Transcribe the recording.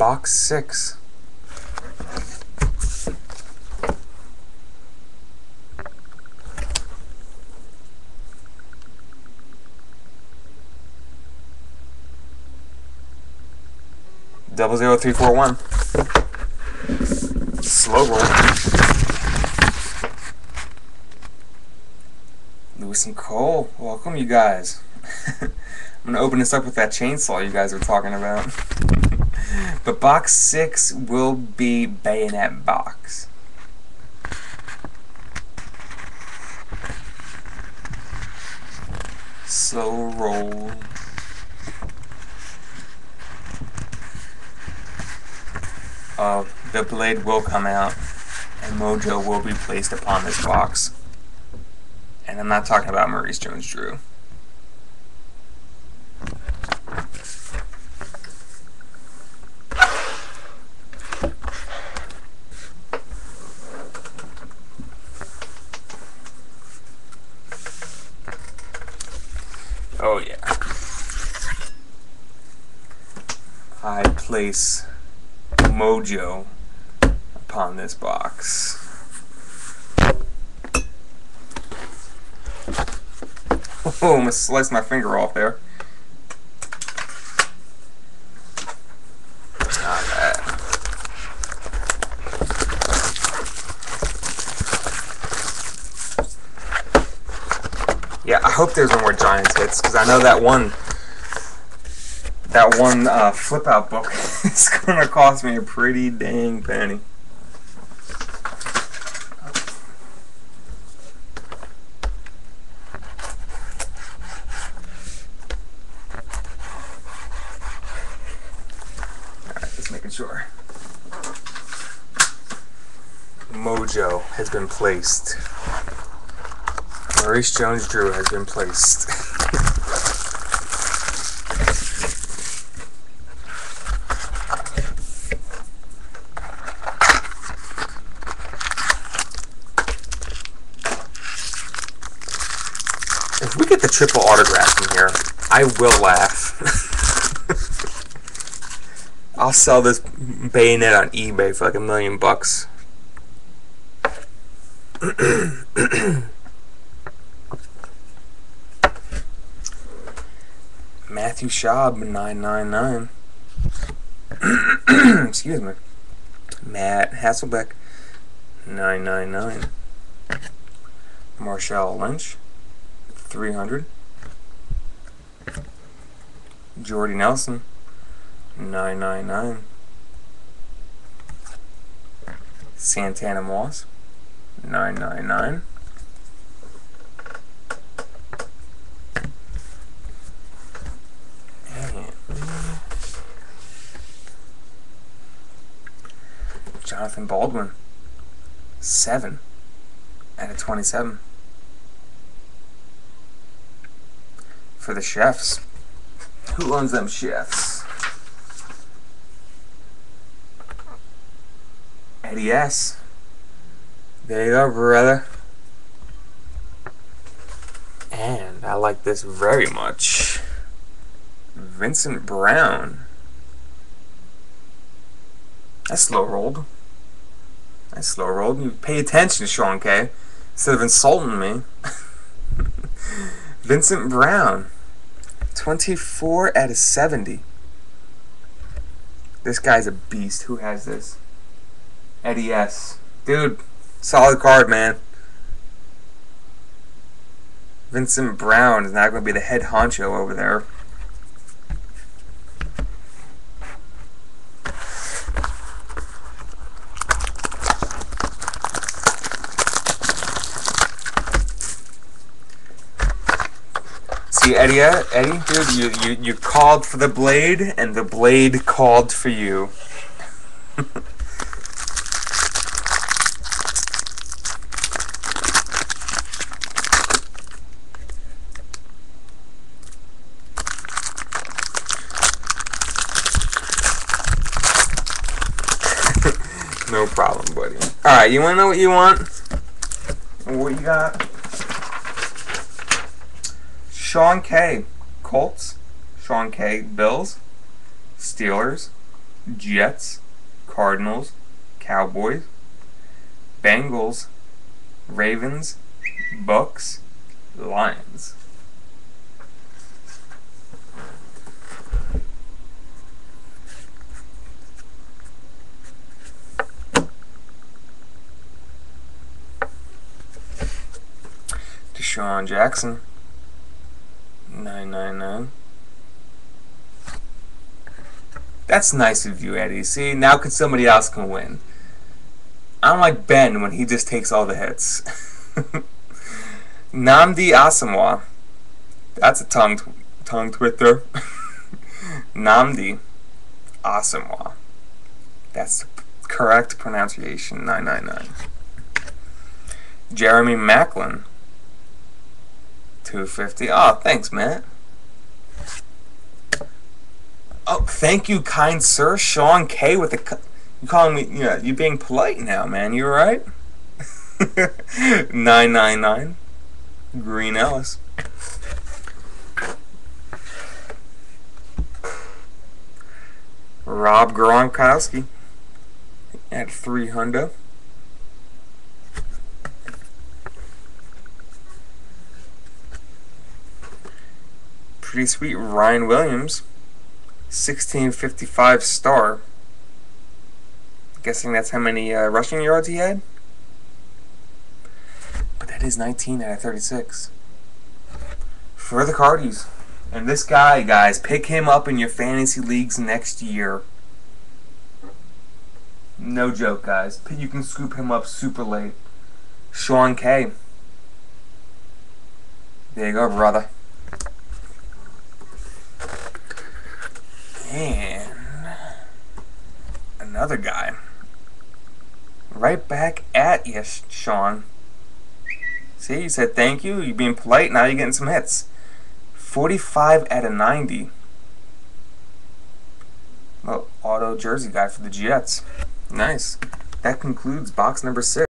box 6. Double 0341. Slow roll. Lewis and Cole, welcome you guys. I'm gonna open this up with that chainsaw you guys were talking about. But box 6 will be bayonet box. Slow roll. The blade will come out and Mojo will be placed upon this box. And I'm not talking about Maurice Jones-Drew. Oh yeah. I place Mojo upon this box. Oh, I'm gonna slice my finger off there. Not bad. Yeah, I hope there's no more Giants hits, because I know that one flip out book is gonna cost me a pretty dang penny. Alright, just making sure. Mojo has been placed. Maurice Jones-Drew has been placed. If we get the triple autograph from here, I will laugh. I'll sell this bayonet on eBay for like $1 million bucks. Matthew Schaub, 999. Excuse me. Matt Hasselbeck, 999. Marshawn Lynch, 300. Jordy Nelson, 999. Santana Moss, 999. Jonathan Baldwin, 7 out of 27. For the Chefs. Who owns them Chefs? Eddie S. There you go, brother. And I like this very much. Vincent Brown. That's slow rolled. That's slow rolled. You pay attention, Sean K. Instead of insulting me. Vincent Brown. 24 out of 70. This guy's a beast. Who has this? Eddie S. Dude, solid card, man. Vincent Brown is not going to be the head honcho over there. See, Eddie, dude, you called for the blade, and the blade called for you. No problem, buddy. Alright, you want to know what you want? What you got? Sean K. Colts. Sean K. Bills. Steelers. Jets, Cardinals, Cowboys, Bengals, Ravens, Bucks, Lions. Deshaun Jackson, 999. That's nice of you, Eddie. See, now somebody else can win. I don't like Ben when he just takes all the hits. Nnamdi Asomugha. That's a tongue twister. Nnamdi Asomugha. That's the correct pronunciation. 999. Jeremy Maclin. 250. Oh, thanks, Matt. Oh, thank you, kind sir. Sean K with the... You calling me... Yeah, you being polite now, man. You alright? 999. Green Ellis. Rob Gronkowski at 300. Pretty sweet Ryan Williams, 1655 star. Guessing that's how many rushing yards he had. But that is 19 out of 36 for the Cardis. And this guy, guys, pick him up in your fantasy leagues next year. No joke, guys. You can scoop him up super late. Sean K. There you go, brother. And another guy. Right back at you, Sean. See, you said thank you. You're being polite. Now you're getting some hits. 45 out of 90. Well, auto jersey guy for the Jets. Nice. That concludes box number 6.